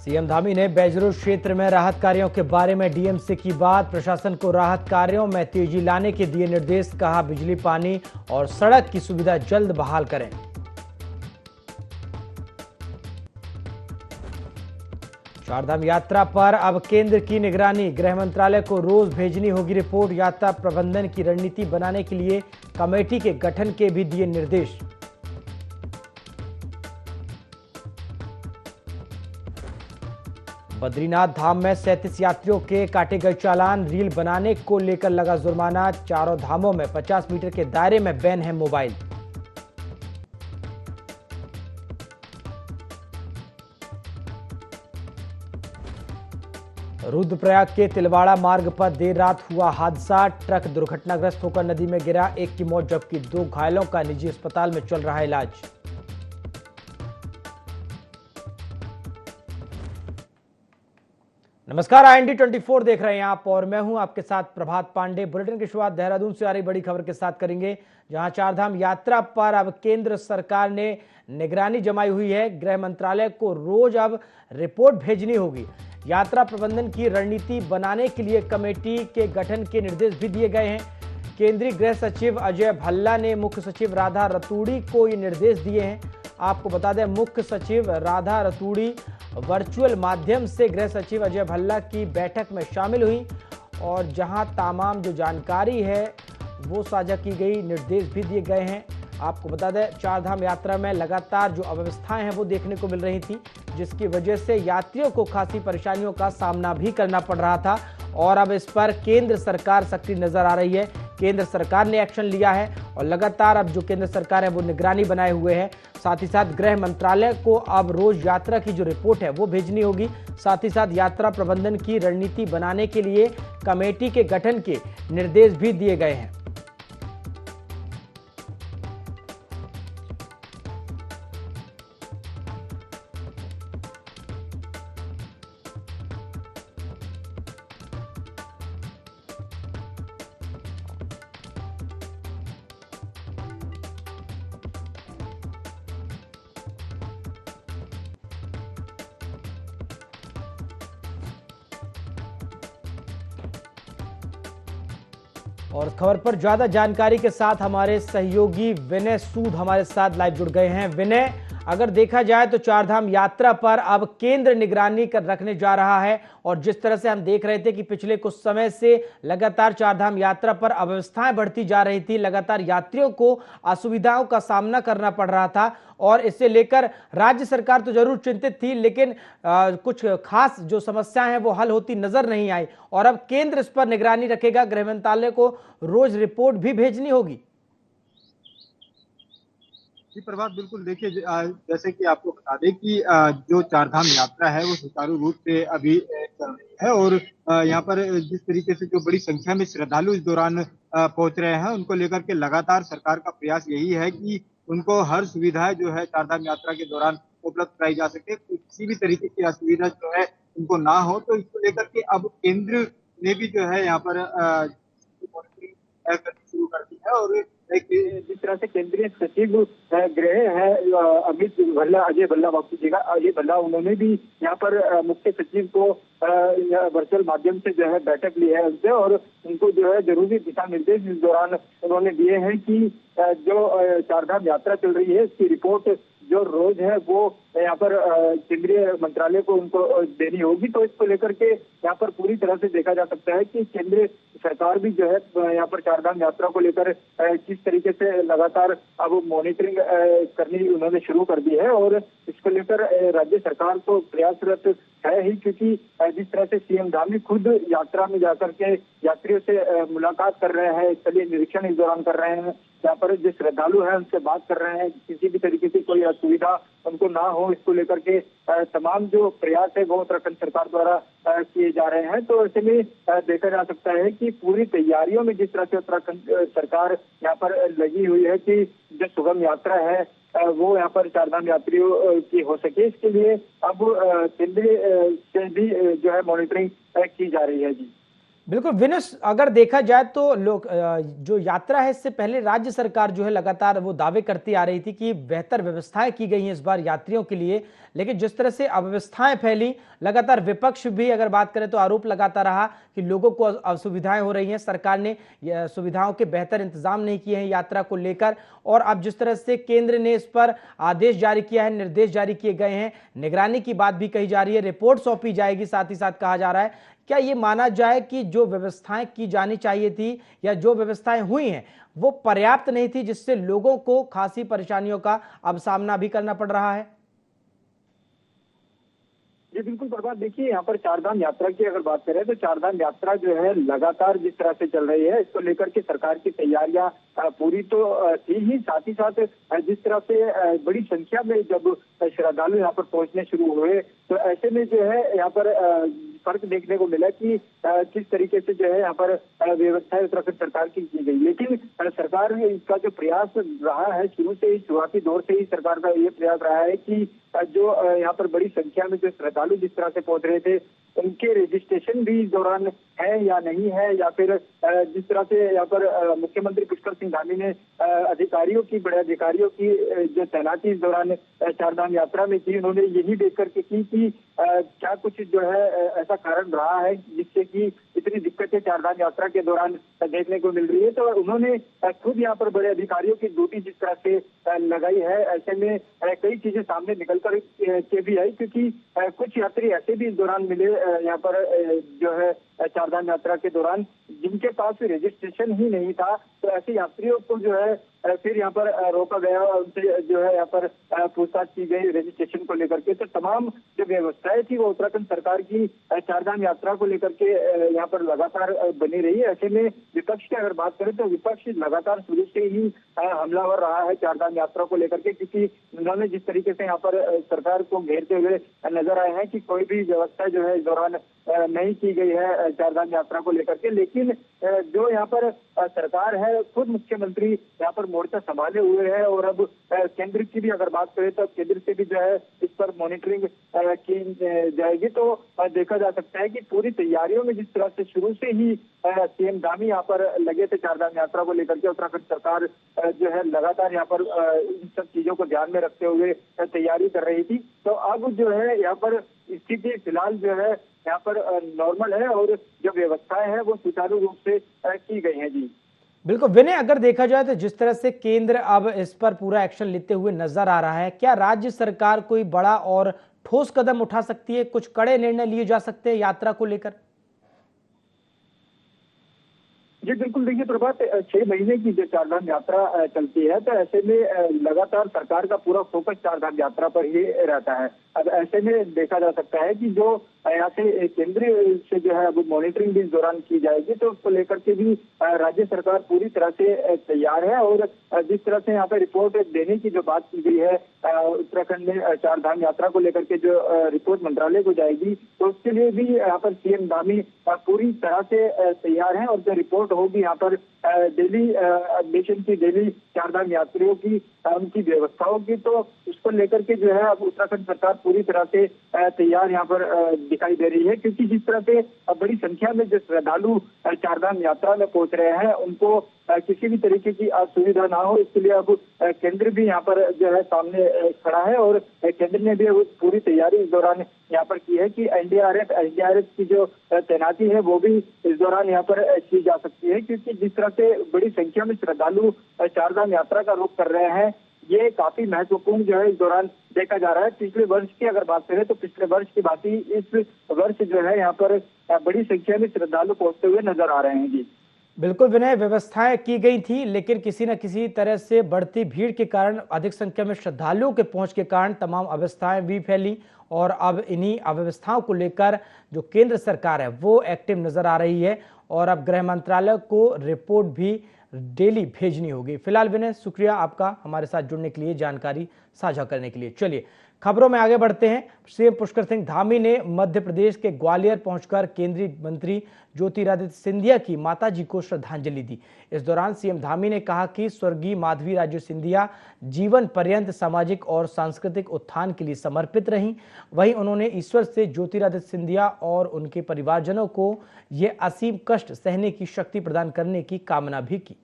CM Dhami ने बेजरूर क्षेत्र में राहत कार्यों के बारे में डीएम से की बात। प्रशासन को राहत कार्यों में तेजी लाने के दिए निर्देश। कहा बिजली, पानी और सड़क की सुविधा जल्द बहाल करें। चारधाम यात्रा पर अब केंद्र की निगरानी। गृह मंत्रालय को रोज भेजनी होगी रिपोर्ट। यात्रा प्रबंधन की रणनीति बनाने के लिए कमेटी के गठन के भी दिए निर्देश। बद्रीनाथ धाम में 37 यात्रियों के काटे गए चालान। रील बनाने को लेकर लगा जुर्माना। चारों धामों में 50 मीटर के दायरे में बैन है मोबाइल। रुद्रप्रयाग के तिलवाड़ा मार्ग पर देर रात हुआ हादसा। ट्रक दुर्घटनाग्रस्त होकर नदी में गिरा। एक की मौत जबकि 2 घायलों का निजी अस्पताल में चल रहा है इलाज। नमस्कार, IND 24 देख रहे हैं आप और मैं हूं आपके साथ प्रभात पांडे। बुलेटिन की शुरुआत देहरादून से आ रही बड़ी खबर के साथ करेंगे, जहां चारधाम यात्रा पर अब केंद्र सरकार ने निगरानी जमाई हुई है। गृह मंत्रालय को रोज अब रिपोर्ट भेजनी होगी। यात्रा प्रबंधन की रणनीति बनाने के लिए कमेटी के गठन के निर्देश भी दिए गए हैं। केंद्रीय गृह सचिव अजय भल्ला ने मुख्य सचिव राधा रतूड़ी को ये निर्देश दिए हैं। आपको बता दें, मुख्य सचिव राधा रतूड़ी वर्चुअल माध्यम से गृह सचिव अजय भल्ला की बैठक में शामिल हुई और जहां तमाम जो जानकारी है वो साझा की गई, निर्देश भी दिए गए हैं। आपको बता दें, चारधाम यात्रा में लगातार जो अव्यवस्थाएं हैं वो देखने को मिल रही थी, जिसकी वजह से यात्रियों को खासी परेशानियों का सामना भी करना पड़ रहा था और अब इस पर केंद्र सरकार सक्रिय नजर आ रही है। केंद्र सरकार ने एक्शन लिया है और लगातार अब जो केंद्र सरकार है वो निगरानी बनाए हुए है। साथ ही साथ गृह मंत्रालय को अब रोज यात्रा की जो रिपोर्ट है वो भेजनी होगी। साथ ही साथ यात्रा प्रबंधन की रणनीति बनाने के लिए कमेटी के गठन के निर्देश भी दिए गए हैं। और खबर पर ज्यादा जानकारी के साथ हमारे सहयोगी विनय सूद हमारे साथ लाइव जुड़ गए हैं। विनय, अगर देखा जाए तो चारधाम यात्रा पर अब केंद्र निगरानी कर रखने जा रहा है और जिस तरह से हम देख रहे थे कि पिछले कुछ समय से लगातार चारधाम यात्रा पर अव्यवस्थाएं बढ़ती जा रही थी, लगातार यात्रियों को असुविधाओं का सामना करना पड़ रहा था और इससे लेकर राज्य सरकार तो जरूर चिंतित थी, लेकिन कुछ खास जो समस्याएं हैं वो हल होती नजर नहीं आई और अब केंद्र इस पर निगरानी रखेगा। गृह मंत्रालय को रोज रिपोर्ट भी भेजनी होगी। जी प्रभात, बिल्कुल। देखिए, जैसे कि आपको बता दें कि जो चारधाम यात्रा है वो सुचारू रूप से अभी चल रही है और यहाँ पर जिस तरीके से जो बड़ी संख्या में श्रद्धालु इस दौरान पहुंच रहे हैं, उनको लेकर के लगातार सरकार का प्रयास यही है कि उनको हर सुविधा जो है चारधाम यात्रा के दौरान उपलब्ध कराई जा सके। तो किसी भी तरीके की असुविधा जो है उनको ना हो, तो इसको लेकर के अब केंद्र ने भी जो है यहाँ पर मॉनिटरिंग करनी शुरू कर दी है और एक जिस तरह से केंद्रीय सचिव गृह है अमित भल्ला, अजय भल्ला, अजय भल्ला, उन्होंने भी यहाँ पर मुख्य सचिव को वर्चुअल माध्यम से जो है बैठक ली है उनसे और उनको जो है जरूरी दिशा निर्देश इस दौरान उन्होंने दिए हैं कि जो चारधाम यात्रा चल रही है इसकी रिपोर्ट जो रोज है वो यहाँ पर केंद्रीय मंत्रालय को उनको देनी होगी। तो इसको लेकर के यहाँ पर पूरी तरह से देखा जा सकता है कि केंद्र सरकार भी जो है यहाँ पर चारधाम यात्रा को लेकर किस तरीके से लगातार अब मॉनिटरिंग करनी उन्होंने शुरू कर दी है और इसको लेकर राज्य सरकार तो प्रयासरत है ही, क्योंकि जिस तरह से सीएम धामी खुद यात्रा में जाकर के यात्रियों से मुलाकात कर रहे हैं, स्थलीय निरीक्षण इस दौरान कर रहे हैं, यहाँ पर जो श्रद्धालु है उनसे बात कर रहे हैं, किसी भी तरीके की कोई असुविधा उनको ना हो, इसको लेकर के तमाम जो प्रयास है वो उत्तराखंड सरकार द्वारा किए जा रहे हैं। तो ऐसे में देखा जा सकता है कि पूरी तैयारियों में जिस तरह से उत्तराखंड सरकार यहाँ पर लगी हुई है कि जो सुगम यात्रा है वो यहाँ पर चारधाम यात्रियों की हो सके, इसके लिए अब केंद्र से भी जो है मॉनिटरिंग की जा रही है। जी बिल्कुल विनुस, अगर देखा जाए तो लोग जो यात्रा है इससे पहले राज्य सरकार जो है लगातार वो दावे करती आ रही थी कि बेहतर व्यवस्थाएं की गई हैं इस बार यात्रियों के लिए, लेकिन जिस तरह से अव्यवस्थाएं फैली, लगातार विपक्ष भी अगर बात करें तो आरोप लगाता रहा कि लोगों को असुविधाएं हो रही हैं, सरकार ने सुविधाओं के बेहतर इंतजाम नहीं किए हैं यात्रा को लेकर। और अब जिस तरह से केंद्र ने इस पर आदेश जारी किया है, निर्देश जारी किए गए हैं, निगरानी की बात भी कही जा रही है, रिपोर्ट सौंपी जाएगी, साथ ही साथ कहा जा रहा है, क्या ये माना जाए कि जो व्यवस्थाएं की जानी चाहिए थी या जो व्यवस्थाएं हुई हैं वो पर्याप्त नहीं थी, जिससे लोगों को खासी परेशानियों का अब सामना भी करना पड़ रहा है? जी बिल्कुल प्रभात, देखिए यहाँ पर चारधाम यात्रा की अगर बात करें तो चारधाम यात्रा जो है लगातार जिस तरह से चल रही है, इसको लेकर के सरकार की तैयारियां पूरी तो थी ही, साथ ही साथ जिस तरह से बड़ी संख्या में जब श्रद्धालु यहाँ पर पहुंचने शुरू हुए तो ऐसे में जो है यहाँ पर फर्क देखने को मिला कि किस तरीके से जो है यहाँ पर व्यवस्था उत्तराखंड सरकार की गई। लेकिन सरकार ने इसका जो प्रयास रहा है शुरू से ही, शुरुआती दौर से ही सरकार का ये प्रयास रहा है कि जो यहाँ पर बड़ी संख्या में जो श्रद्धालु जिस तरह से पहुंच रहे थे उनके रजिस्ट्रेशन भी इस दौरान है या नहीं है, या फिर जिस तरह से यहाँ पर मुख्यमंत्री पुष्कर सिंह धामी ने अधिकारियों की, बड़े अधिकारियों की जो तैनाती इस दौरान चारधाम यात्रा में की, उन्होंने यही देख करके की कि क्या कुछ जो है ऐसा कारण रहा है जिससे कि इतनी दिक्कतें चारधाम यात्रा के दौरान देखने को मिल रही है। तो उन्होंने खुद यहाँ पर बड़े अधिकारियों की ड्यूटी जिस तरह से लगाई है, ऐसे में कई चीजें सामने निकल कर के भी आई, क्योंकि कुछ यात्री ऐसे भी इस दौरान मिले यहाँ पर जो है चारधाम यात्रा के दौरान जिनके पास रजिस्ट्रेशन ही नहीं था। तो ऐसे यात्रियों को जो है फिर यहाँ पर रोका गया, उनसे जो है यहाँ पर पूछताछ की गई रजिस्ट्रेशन को लेकर के। तो तमाम जो व्यवस्थाएं थी वो उत्तराखंड सरकार की चारधाम यात्रा को लेकर के यहाँ पर लगातार बनी रही है। ऐसे में विपक्ष की अगर बात करें तो विपक्ष लगातार शुरू से ही हमलावर रहा है चारधाम यात्रा को लेकर के, क्योंकि उन्होंने जिस तरीके से यहाँ पर सरकार को घेरते हुए नजर आए हैं कि कोई भी व्यवस्था जो है इस दौरान नहीं की गई है चारधाम यात्रा को लेकर के। लेकिन जो यहाँ पर सरकार है, खुद मुख्यमंत्री यहाँ पर मोर्चा संभाले हुए है और अब केंद्र की भी अगर बात करें तो केंद्र से भी जो है इस पर मॉनिटरिंग की जाएगी। तो देखा जा सकता है कि पूरी तैयारियों में जिस तरह से शुरू से ही सीएम धामी यहाँ पर लगे थे चारधाम यात्रा को लेकर के, उत्तराखंड सरकार जो है लगातार यहाँ पर इन सब चीजों को ध्यान में रखते हुए तैयारी कर रही थी। तो अब जो है यहाँ पर स्थिति फिलहाल जो है यहाँ पर नॉर्मल है और जो व्यवस्थाएं हैं वो सुचारू रूप से की गई हैं। जी बिल्कुल विनय, अगर देखा जाए तो जिस तरह से केंद्र अब इस पर पूरा एक्शन लेते हुए नजर आ रहा है, क्या राज्य सरकार कोई बड़ा और ठोस कदम उठा सकती है? कुछ कड़े निर्णय लिए जा सकते हैं यात्रा को लेकर? जी बिल्कुल, देखिए प्रभात, 6 महीने की जो चारधाम यात्रा चलती है तो ऐसे में लगातार सरकार का पूरा फोकस चारधाम यात्रा पर ही रहता है। अब ऐसे में देखा जा सकता है कि जो यहाँ से केंद्र से जो है अब मॉनिटरिंग भी इस दौरान की जाएगी, तो उसको लेकर के भी राज्य सरकार पूरी तरह से तैयार है। और जिस तरह से यहाँ पे रिपोर्ट देने की जो बात की गई है उत्तराखंड में चारधाम यात्रा को लेकर के जो रिपोर्ट मंत्रालय को जाएगी, तो उसके लिए भी यहाँ पर सीएम धामी पूरी तरह से तैयार है। और जो रिपोर्ट होगी यहाँ पर डेली एडमिशन की, डेली चारधाम यात्रियों की उनकी व्यवस्थाओं की, तो उसको लेकर के जो है अब उत्तराखंड सरकार पूरी तरह से तैयार यहाँ पर दिखाई दे रही है। क्योंकि जिस तरह से बड़ी संख्या में जो श्रद्धालु चारधाम यात्रा में पहुंच रहे हैं उनको किसी भी तरीके की असुविधा ना हो, इसके लिए अब केंद्र भी यहाँ पर जो है सामने खड़ा है। और केंद्र ने भी पूरी तैयारी इस दौरान यहाँ पर की है कि एसडीआरएफ की जो तैनाती है वो भी इस दौरान यहाँ पर की जा सकती है। क्योंकि जिस तरह से बड़ी संख्या में श्रद्धालु चारधाम यात्रा का रुख कर रहे हैं, ये काफी महत्वपूर्ण जो है इस दौरान देखा जा रहा है। पिछले वर्ष की अगर बात करें तो पिछले वर्ष की बात ही इस वर्ष जो है यहाँ पर बड़ी संख्या में श्रद्धालु पहुंचते हुए नजर आ रहे हैं। जी बिल्कुल विनय, व्यवस्थाएं की गई थी लेकिन किसी न किसी तरह से बढ़ती भीड़ के कारण, अधिक संख्या में श्रद्धालुओं के पहुंच के कारण तमाम अव्यवस्थाएं भी फैली। और अब इन्हीं अव्यवस्थाओं को लेकर जो केंद्र सरकार है वो एक्टिव नजर आ रही है और अब गृह मंत्रालय को रिपोर्ट भी डेली भेजनी होगी। फिलहाल विनय, शुक्रिया आपका हमारे साथ जुड़ने के लिए, जानकारी साझा करने के लिए। चलिए खबरों में आगे बढ़ते हैं। सीएम पुष्कर सिंह धामी ने मध्य प्रदेश के ग्वालियर पहुंचकर केंद्रीय मंत्री ज्योतिरादित्य सिंधिया की माताजी को श्रद्धांजलि दी। इस दौरान सीएम धामी ने कहा कि स्वर्गीय माधवी राजू सिंधिया जीवन पर्यंत सामाजिक और सांस्कृतिक उत्थान के लिए समर्पित रहीं। वहीं उन्होंने ईश्वर से ज्योतिरादित्य सिंधिया और उनके परिवारजनों को ये असीम कष्ट सहने की शक्ति प्रदान करने की कामना भी की।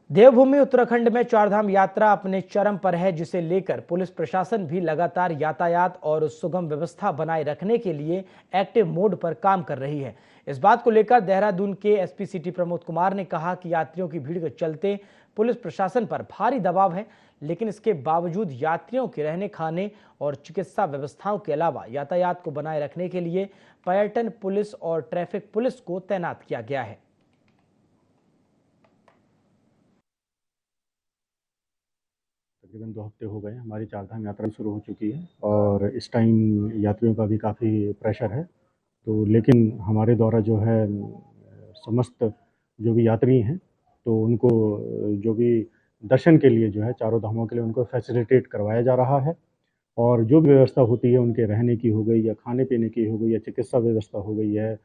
देवभूमि उत्तराखंड में चारधाम यात्रा अपने चरम पर है, जिसे लेकर पुलिस प्रशासन भी लगातार यातायात और सुगम व्यवस्था बनाए रखने के लिए एक्टिव मोड पर काम कर रही है। इस बात को लेकर देहरादून के एसपी सिटी प्रमोद कुमार ने कहा कि यात्रियों की भीड़ के चलते पुलिस प्रशासन पर भारी दबाव है, लेकिन इसके बावजूद यात्रियों के रहने खाने और चिकित्सा व्यवस्थाओं के अलावा यातायात को बनाए रखने के लिए पर्यटन पुलिस और ट्रैफिक पुलिस को तैनात किया गया है। तकरीबन 2 हफ्ते हो गए हमारी चारधाम यात्रा शुरू हो चुकी है और इस टाइम यात्रियों का भी काफ़ी प्रेशर है। तो लेकिन हमारे द्वारा जो है समस्त जो भी यात्री हैं तो उनको जो भी दर्शन के लिए जो है चारों धामों के लिए उनको फैसिलिटेट करवाया जा रहा है और जो भी व्यवस्था होती है उनके रहने की हो गई या खाने पीने की हो गई या चिकित्सा व्यवस्था हो गई है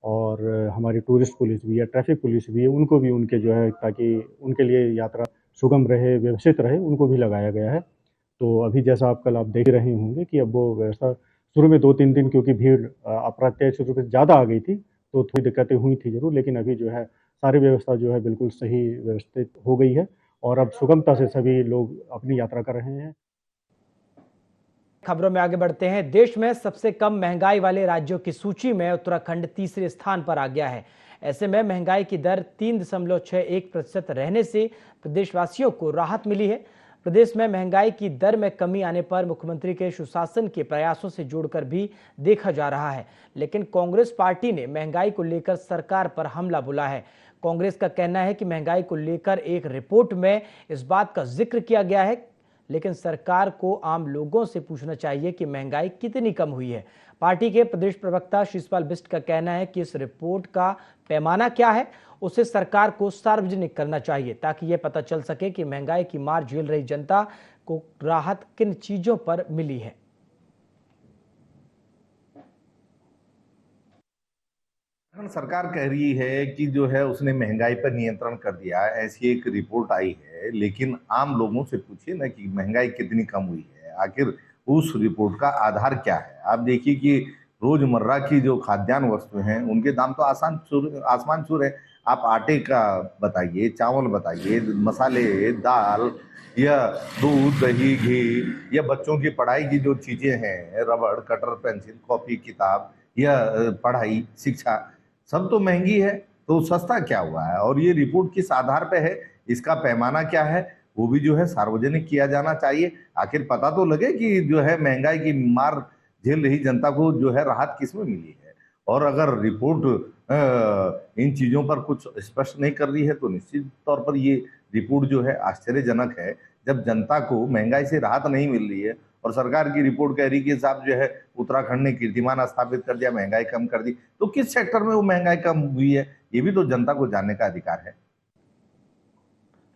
और हमारी टूरिस्ट पुलिस भी या ट्रैफिक पुलिस भी है उनको भी उनके जो है ताकि उनके लिए यात्रा सुगम रहे, व्यवस्थित रहे, उनको भी लगाया गया है। तो अभी जैसा आप कल देख रहे होंगे कि अब वो व्यवस्था शुरू में 2-3 दिन क्योंकि भीड़ अप्रत्याशित रूप से ज़्यादा आ गई थी तो थोड़ी दिक्कतें हुई थी ज़रूर, लेकिन अभी जो है सारी व्यवस्था जो है बिल्कुल सही व्यवस्थित हो गई है और अब सुगमता से सभी लोग अपनी यात्रा कर रहे हैं। खबरों में आगे बढ़ते हैं। देश में सबसे कम महंगाई वाले राज्यों की सूची में उत्तराखंड तीसरे स्थान पर आ गया है। ऐसे में महंगाई की दर 3.61% रहने से प्रदेशवासियों को राहत मिली है। प्रदेश में महंगाई की दर में कमी आने पर मुख्यमंत्री के सुशासन के प्रयासों से जोड़कर भी देखा जा रहा है, लेकिन कांग्रेस पार्टी ने महंगाई को लेकर सरकार पर हमला बोला है। कांग्रेस का कहना है कि महंगाई को लेकर एक रिपोर्ट में इस बात का जिक्र किया गया है, लेकिन सरकार को आम लोगों से पूछना चाहिए कि महंगाई कितनी कम हुई है। पार्टी के प्रदेश प्रवक्ता शिशपाल बिष्ट का कहना है कि इस रिपोर्ट का पैमाना क्या है उसे सरकार को सार्वजनिक करना चाहिए ताकि यह पता चल सके कि महंगाई की मार झेल रही जनता को राहत किन चीजों पर मिली है। सरकार कह रही है कि जो है उसने महंगाई पर नियंत्रण कर दिया है, ऐसी एक रिपोर्ट आई है, लेकिन आम लोगों से पूछिए ना कि महंगाई कितनी कम हुई है, आखिर उस रिपोर्ट का आधार क्या है। आप देखिए कि रोजमर्रा की जो खाद्यान्न वस्तुएं हैं उनके दाम तो आसमान छू है। आप आटे का बताइए, चावल बताइए, मसाले, दाल या दूध, दही, घी या बच्चों की पढ़ाई की जो चीजें हैं, रबड़, कटर, पेंसिल, कॉपी, किताब या पढ़ाई, शिक्षा, सब तो महंगी है। तो सस्ता क्या हुआ है और ये रिपोर्ट किस आधार पे है, इसका पैमाना क्या है, वो भी जो है सार्वजनिक किया जाना चाहिए। आखिर पता तो लगे कि जो है महंगाई की मार झेल रही जनता को जो है राहत किसमें मिली है। और अगर रिपोर्ट इन चीजों पर कुछ स्पष्ट नहीं कर रही है तो निश्चित तौर पर ये रिपोर्ट जो है आश्चर्यजनक है। जब जनता को महंगाई से राहत नहीं मिल रही है और सरकार की रिपोर्ट कह रही कि साहब जो है उत्तराखंड ने कीर्तिमान स्थापित कर दिया, महंगाई कम कर दी, तो किस सेक्टर में वो महंगाई कम हुई है ये भी तो जनता को जानने का अधिकार है।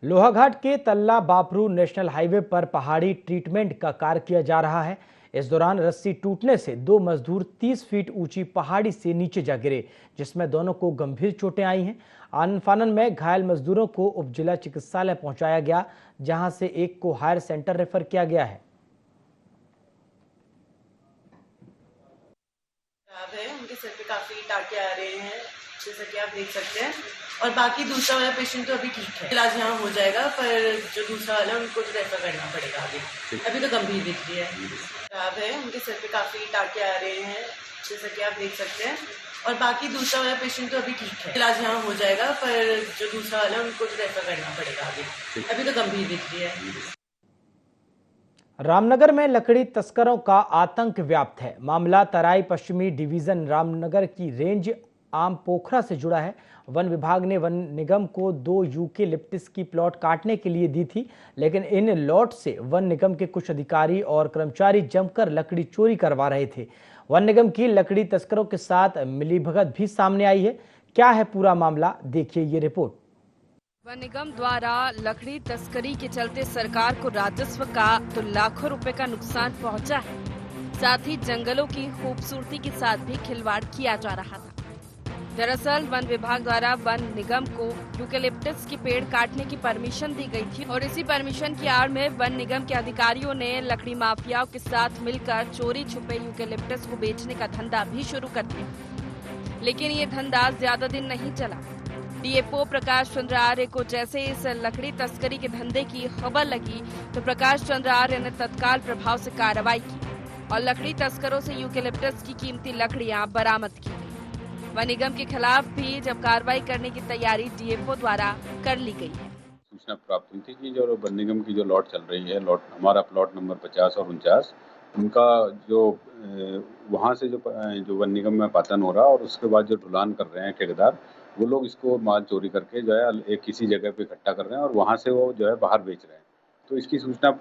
लोहाघाट के तल्ला बापरू नेशनल हाईवे पर पहाड़ी ट्रीटमेंट का कार्य किया जा रहा है। इस दौरान रस्सी टूटने से 2 मजदूर 30 फीट ऊंची पहाड़ी से नीचे जा गिरे, जिसमें दोनों को गंभीर चोटें आई हैं। आनन फानन में घायल मजदूरों को उप जिला चिकित्सालय पहुंचाया गया, जहां से एक को हायर सेंटर रेफर किया गया है। उनके सिर पे काफी टाके आ रहे हैं, जैसा कि आप देख सकते हैं, और बाकी दूसरा वाला पेशेंट तो अभी ठीक है, इलाज यहाँ हो जाएगा, पर जो दूसरा वाला उनको रेफर करना पड़ेगा आगे। अभी तो गंभीर दिख रही है, खराब है, उनके सिर पे काफी टाके आ रहे हैं, जैसा कि आप देख सकते हैं, और बाकी दूसरा वाला पेशेंट तो अभी ठीक है, इलाज यहाँ हो जाएगा, पर जो दूसरा वाला उनको रेफर करना पड़ेगा आगे। अभी तो गंभीर दिख रही है। रामनगर में लकड़ी तस्करों का आतंक व्याप्त है। मामला तराई पश्चिमी डिवीजन रामनगर की रेंज आम पोखरा से जुड़ा है। वन विभाग ने वन निगम को 2 यूकेलिप्टस की प्लॉट काटने के लिए दी थी, लेकिन इन लॉट से वन निगम के कुछ अधिकारी और कर्मचारी जमकर लकड़ी चोरी करवा रहे थे। वन निगम की लकड़ी तस्करों के साथ मिलीभगत भी सामने आई है। क्या है पूरा मामला, देखिए ये रिपोर्ट। वन निगम द्वारा लकड़ी तस्करी के चलते सरकार को राजस्व का तो लाखों रुपए का नुकसान पहुंचा है। साथ ही जंगलों की खूबसूरती के साथ भी खिलवाड़ किया जा रहा था। दरअसल वन विभाग द्वारा वन निगम को यूकेलिप्टस के पेड़ काटने की परमिशन दी गई थी और इसी परमिशन की आड़ में वन निगम के अधिकारियों ने लकड़ी माफियाओं के साथ मिलकर चोरी छुपे यूकेलिप्टस को बेचने का धंधा भी शुरू कर दिया। लेकिन ये धंधा ज्यादा दिन नहीं चला। डीएफओ प्रकाश चंद्र आर्य को जैसे इस लकड़ी तस्करी के धंधे की खबर लगी तो प्रकाश चंद्र आर्य ने तत्काल प्रभाव से कार्रवाई की और लकड़ी तस्करों से यूकेलिप्टस की कीमती लकड़ियां बरामद की। वन निगम के खिलाफ भी जब कार्रवाई करने की तैयारी डीएफओ द्वारा कर ली गई है। सूचना प्राप्त हुई थी कि जो वन निगम की जो लॉट चल रही है, हमारा प्लॉट नंबर 50 और 49, उनका जो वहाँ से जो वन निगम में पातन हो रहा और उसके बाद जो ढुलान कर रहे हैं ठेकेदार, वो लोग इसको माल चोरी करके जो है एक किसी जगह पे इकट्ठा कर रहे हैं और वहाँ से वो जो है बाहर बेच रहे हैं। तो इसकी सूचना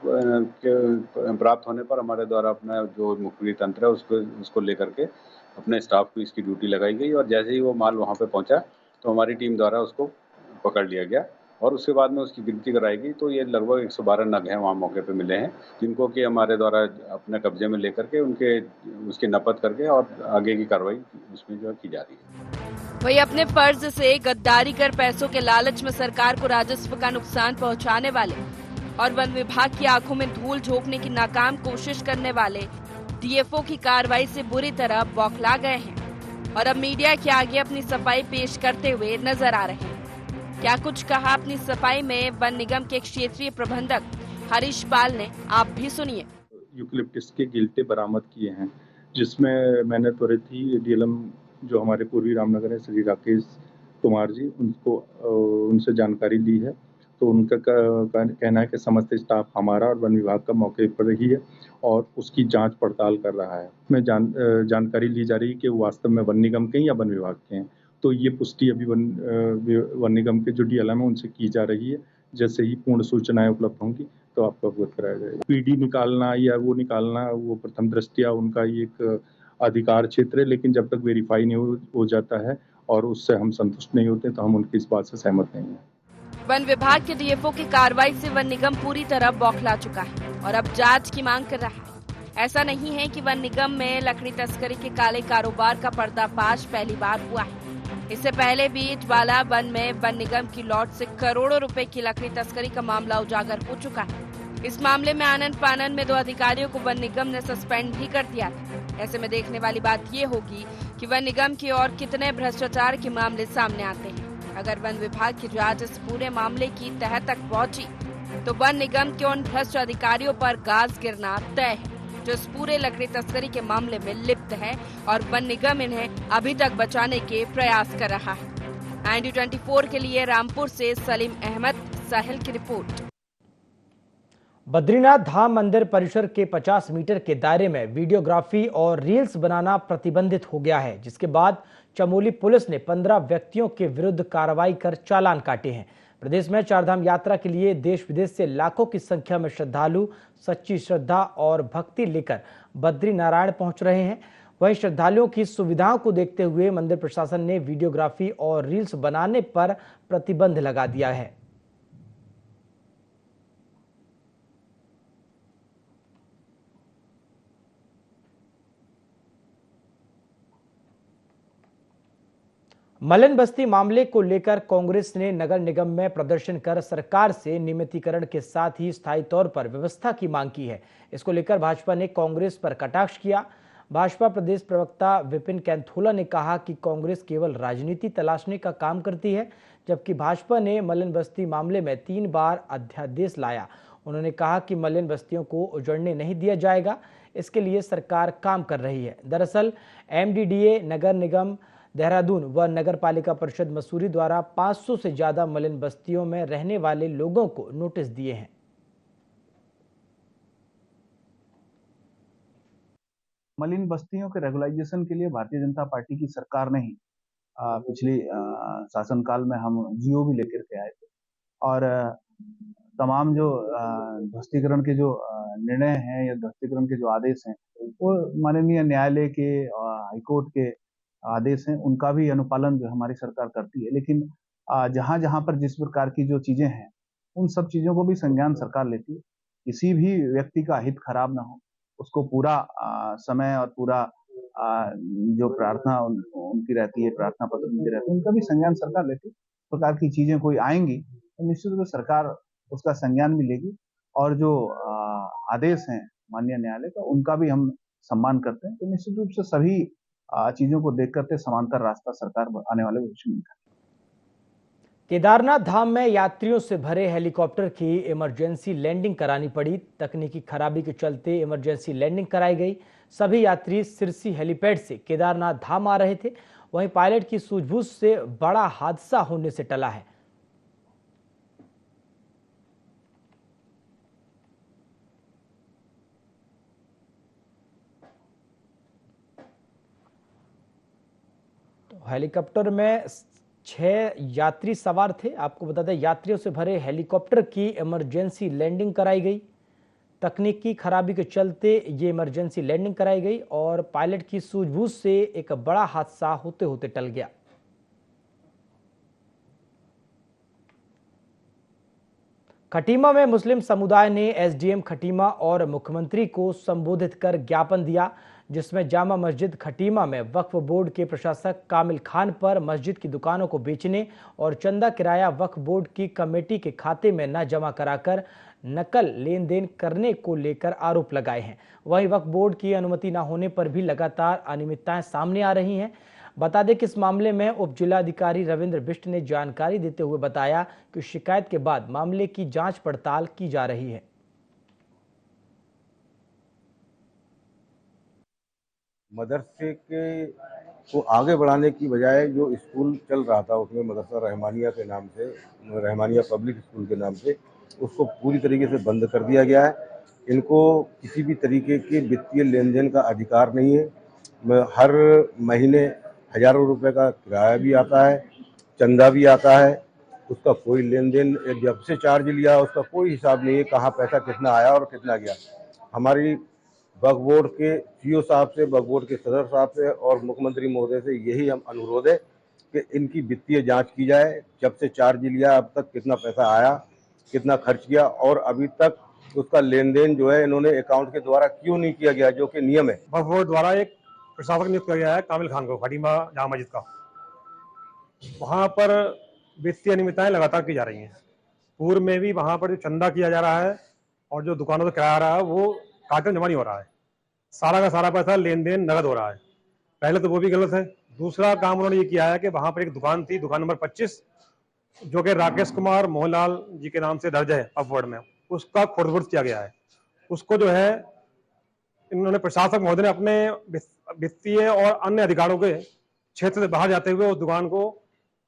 प्राप्त होने पर हमारे द्वारा अपना जो मुखबिरी तंत्र है उसको लेकर के अपने स्टाफ को इसकी ड्यूटी लगाई गई और जैसे ही वो माल वहाँ पे पहुँचा तो हमारी टीम द्वारा उसको पकड़ लिया गया और उसके बाद में उसकी गिनती कराई गई। तो ये लगभग 112 नग हैं वहाँ मौके पे मिले हैं, जिनको कि हमारे द्वारा अपने कब्जे में लेकर के उसकी नपत करके और आगे की कार्रवाई उसमें जो की जा रही है। वही अपने फर्ज से गद्दारी कर पैसों के लालच में सरकार को राजस्व का नुकसान पहुंचाने वाले और वन विभाग की आंखों में धूल झोंकने की नाकाम कोशिश करने वाले डीएफओ की कार्रवाई से बुरी तरह बौखला गए हैं और अब मीडिया के आगे अपनी सफाई पेश करते हुए नजर आ रहे हैं। क्या कुछ कहा अपनी सफाई में वन निगम के क्षेत्रीय प्रबंधक हरीश पाल ने, आप भी सुनिए। यूकेलिप्टस के गिल्टे बरामद किए हैं, जिसमें मैंने त्वरित ही डीएलएम जो हमारे पूर्वी रामनगर है श्री राकेश कुमार जी, उनसे जानकारी ली है। तो उनका कहना है कि समस्त स्टाफ हमारा और वन विभाग का मौके पर ही है और उसकी जांच पड़ताल कर रहा है। मैं जानकारी ली जा रही है कि वो वास्तव में वन निगम के हैं या वन विभाग के हैं। तो ये पुष्टि अभी वन निगम के जो डीएलएम है उनसे की जा रही है। जैसे ही पूर्ण सूचनाएं उपलब्ध होंगी तो आपको अवगत कराया जाएगा। पीडी निकालना या वो निकालना वो प्रथम दृष्टया उनका एक अधिकार क्षेत्र है, लेकिन जब तक वेरीफाई नहीं हो जाता है और उससे हम संतुष्ट नहीं होते तो हम उनकी इस बात से सहमत नहीं है। वन विभाग के डीएफओ की कार्रवाई से वन निगम पूरी तरह बौखला चुका है और अब जांच की मांग कर रहा है। ऐसा नहीं है कि वन निगम में लकड़ी तस्करी के काले कारोबार का पर्दाफाश पहली बार हुआ है। इससे पहले भी ज्वाला वन में वन निगम की लॉट से करोड़ों रुपए की लकड़ी तस्करी का मामला उजागर हो चुका है। इस मामले में आनन फानन में 2 अधिकारियों को वन निगम ने सस्पेंड भी कर दिया था। ऐसे में देखने वाली बात ये होगी कि वन निगम की ओर कितने भ्रष्टाचार के मामले सामने आते हैं। अगर वन विभाग की जांच इस पूरे मामले की तह तक पहुंची तो वन निगम के उन भ्रष्ट अधिकारियों पर गाज गिरना तय है जो इस पूरे लकड़ी तस्करी के मामले में लिप्त है और वन निगम इन्हें अभी तक बचाने के प्रयास कर रहा है। IND24 के लिए रामपुर से सलीम अहमद साहिल की रिपोर्ट। बद्रीनाथ धाम मंदिर परिसर के 50 मीटर के दायरे में वीडियोग्राफी और रील्स बनाना प्रतिबंधित हो गया है, जिसके बाद चमोली पुलिस ने 15 व्यक्तियों के विरुद्ध कार्रवाई कर चालान काटे हैं। प्रदेश में चारधाम यात्रा के लिए देश विदेश से लाखों की संख्या में श्रद्धालु सच्ची श्रद्धा और भक्ति लेकर बद्रीनारायण पहुंच रहे हैं। वहीं श्रद्धालुओं की सुविधाओं को देखते हुए मंदिर प्रशासन ने वीडियोग्राफी और रील्स बनाने पर प्रतिबंध लगा दिया है। मलन बस्ती मामले को लेकर कांग्रेस ने नगर निगम में प्रदर्शन कर सरकार से नियमितीकरण के साथ ही स्थायी तौर पर व्यवस्था की मांग की है। इसको लेकर भाजपा ने कांग्रेस पर कटाक्ष किया। भाजपा प्रदेश प्रवक्ता विपिन कैंथोला ने कहा कि कांग्रेस केवल राजनीति तलाशने का काम करती है, जबकि भाजपा ने मलन बस्ती मामले में 3 बार अध्यादेश लाया। उन्होंने कहा कि मलन बस्तियों को उजड़ने नहीं दिया जाएगा, इसके लिए सरकार काम कर रही है। दरअसल MDDA नगर निगम देहरादून व नगर पालिका परिषद मसूरी द्वारा 500 से ज्यादा मलिन बस्तियों में रहने वाले लोगों को नोटिस दिए हैं। मलिन बस्तियों के रेगुलाइजेशन के लिए भारतीय जनता पार्टी की सरकार ने ही पिछली शासनकाल में हम जियो भी लेकर के आए थे और तमाम जो ध्वस्तीकरण के जो निर्णय हैं या ध्वस्तीकरण के जो आदेश हैं वो माननीय न्यायालय के हाईकोर्ट के आदेश हैं, उनका भी अनुपालन जो हमारी सरकार करती है। लेकिन जहाँ जहाँ पर जिस प्रकार की जो चीजें हैं उन सब चीजों को भी संज्ञान सरकार लेती है। किसी भी व्यक्ति का हित खराब ना हो, उसको पूरा समय और पूरा जो प्रार्थना उनकी रहती है, प्रार्थना पत्र उनके रहते हैं, उनका भी संज्ञान सरकार लेती है। इस प्रकार की चीजें कोई आएंगी तो निश्चित रूप से सरकार उसका संज्ञान भी लेगी और जो आदेश हैं माननीय न्यायालय का उनका भी हम सम्मान करते हैं। तो निश्चित रूप से सभी चीजों को देख करके समांतर रास्ता सरकार आने वाले भविष्य में निकालेगी। केदारनाथ धाम में यात्रियों से भरे हेलीकॉप्टर की इमरजेंसी लैंडिंग करानी पड़ी। तकनीकी खराबी के चलते इमरजेंसी लैंडिंग कराई गई। सभी यात्री सिरसी हेलीपैड से केदारनाथ धाम आ रहे थे। वहीं पायलट की सूझबूझ से बड़ा हादसा होने से टला है। तो हेलीकॉप्टर में 6 यात्री सवार थे। आपको बता दें, यात्रियों से भरे हेलीकॉप्टर की इमरजेंसी लैंडिंग कराई गई। तकनीकी खराबी के चलते ये इमरजेंसी लैंडिंग कराई गई और पायलट की सूझबूझ से एक बड़ा हादसा होते होते टल गया। खटीमा में मुस्लिम समुदाय ने एसडीएम खटीमा और मुख्यमंत्री को संबोधित कर ज्ञापन दिया, जिसमें जामा मस्जिद खटीमा में वक्फ बोर्ड के प्रशासक कामिल खान पर मस्जिद की दुकानों को बेचने और चंदा किराया वक्फ बोर्ड की कमेटी के खाते में न जमा कराकर नकल लेन देन करने को लेकर आरोप लगाए हैं। वहीं वक्फ बोर्ड की अनुमति न होने पर भी लगातार अनियमितताएं सामने आ रही हैं। बता दें कि इस मामले में उप जिलाधिकारी रविंद्र बिष्ट ने जानकारी देते हुए बताया कि शिकायत के बाद मामले की जांच पड़ताल की जा रही है। मदरसे को आगे बढ़ाने की बजाय जो स्कूल चल रहा था उसमें मदरसा रहमानिया के नाम से, रहमानिया पब्लिक स्कूल के नाम से, उसको पूरी तरीके से बंद कर दिया गया है। इनको किसी भी तरीके के वित्तीय लेन देन का अधिकार नहीं है। हर महीने हजारों रुपए का किराया भी आता है, चंदा भी आता है, उसका कोई लेन देन, जब से चार्ज लिया उसका कोई हिसाब नहीं है कहाँ पैसा कितना आया और कितना गया। हमारी वक्फ बोर्ड के सीईओ साहब से, वक्फ बोर्ड के सदर साहब से और मुख्यमंत्री महोदय से यही हम अनुरोध है कि इनकी वित्तीय जांच की जाए। जब से चार्ज लिया अब तक कितना पैसा आया, कितना खर्च किया और अभी तक उसका लेन देन जो है इन्होंने अकाउंट के द्वारा क्यों नहीं किया गया, जो कि नियम है। वक्फ बोर्ड द्वारा एक प्रशासक नियुक्त किया गया है कामिल खान को, खटीमा जामा मस्जिद का। वहाँ पर वित्तीय अनियमितताएं लगातार की जा रही हैं। पूर्व में भी वहाँ पर जो चंदा किया जा रहा है और जो दुकानों से किराया आ रहा है वो कागज जमा नहीं हो रहा है। सारा का सारा पैसा लेन देन नगद हो रहा है। पहले तो वो भी गलत है। दूसरा काम उन्होंने ये किया है कि वहाँ पर एक दुकान थी, दुकान नंबर 25, जो कि राकेश कुमार मोहनलाल जी के नाम से दर्ज है वक्फ बोर्ड में, उसका खोड़-फोड़ किया गया है। उसको जो है इन्होंने प्रशासक महोदय ने अपने वित्तीय और अन्य अधिकारों के क्षेत्र से बाहर जाते हुए उस दुकान को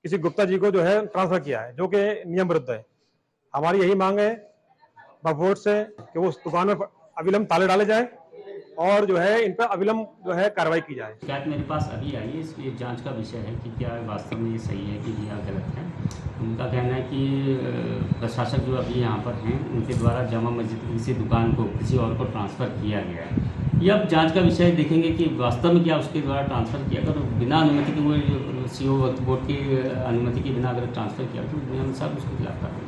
किसी गुप्ता जी को जो है ट्रांसफर किया है, जो कि नियम विरुद्ध है। हमारी यही मांग है वक्फ बोर्ड से कि वो उस दुकान में अविलंब ताले डाले जाए और जो है इन पर अविलंब जो है कार्रवाई की जाए। शिकायत मेरे पास अभी आई है, इसलिए जांच का विषय है कि क्या वास्तव में ये सही है कि या गलत है। उनका कहना है कि प्रशासक जो अभी यहाँ पर हैं उनके द्वारा जामा मस्जिद की किसी दुकान को किसी और को ट्रांसफ़र किया गया है। ये अब जांच का विषय देखेंगे कि वास्तव में क्या उसके द्वारा ट्रांसफ़र किया। अगर बिना अनुमति के वो सीईओ वक्फ बोर्ड की अनुमति के बिना अगर ट्रांसफ़र किया तो नियम साहब उसके खिलाफ कार्रवाई।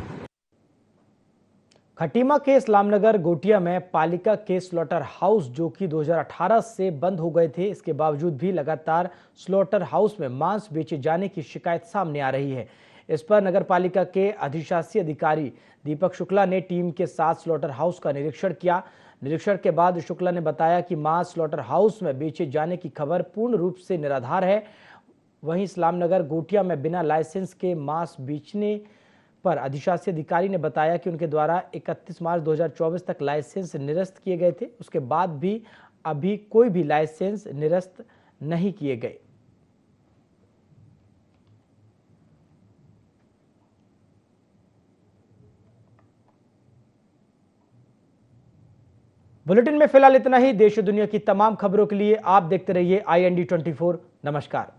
खटीमा के इस्लामनगर गोटिया में पालिका के स्लॉटर हाउस जो कि 2018 से बंद हो गए थे, इसके बावजूद भी लगातार स्लॉटर हाउस में मांस बेचे जाने की शिकायत सामने आ रही है। इस पर नगर पालिका के अधिशासी अधिकारी दीपक शुक्ला ने टीम के साथ स्लॉटर हाउस का निरीक्षण किया। निरीक्षण के बाद शुक्ला ने बताया कि मांस स्लॉटर हाउस में बेचे जाने की खबर पूर्ण रूप से निराधार है। वहीं इस्लामनगर गोटिया में बिना लाइसेंस के मांस बेचने पर अधिशासी अधिकारी ने बताया कि उनके द्वारा 31 मार्च 2024 तक लाइसेंस निरस्त किए गए थे। उसके बाद भी अभी कोई भी लाइसेंस निरस्त नहीं किए गए। बुलेटिन में फिलहाल इतना ही। देश और दुनिया की तमाम खबरों के लिए आप देखते रहिए IND 24। नमस्कार।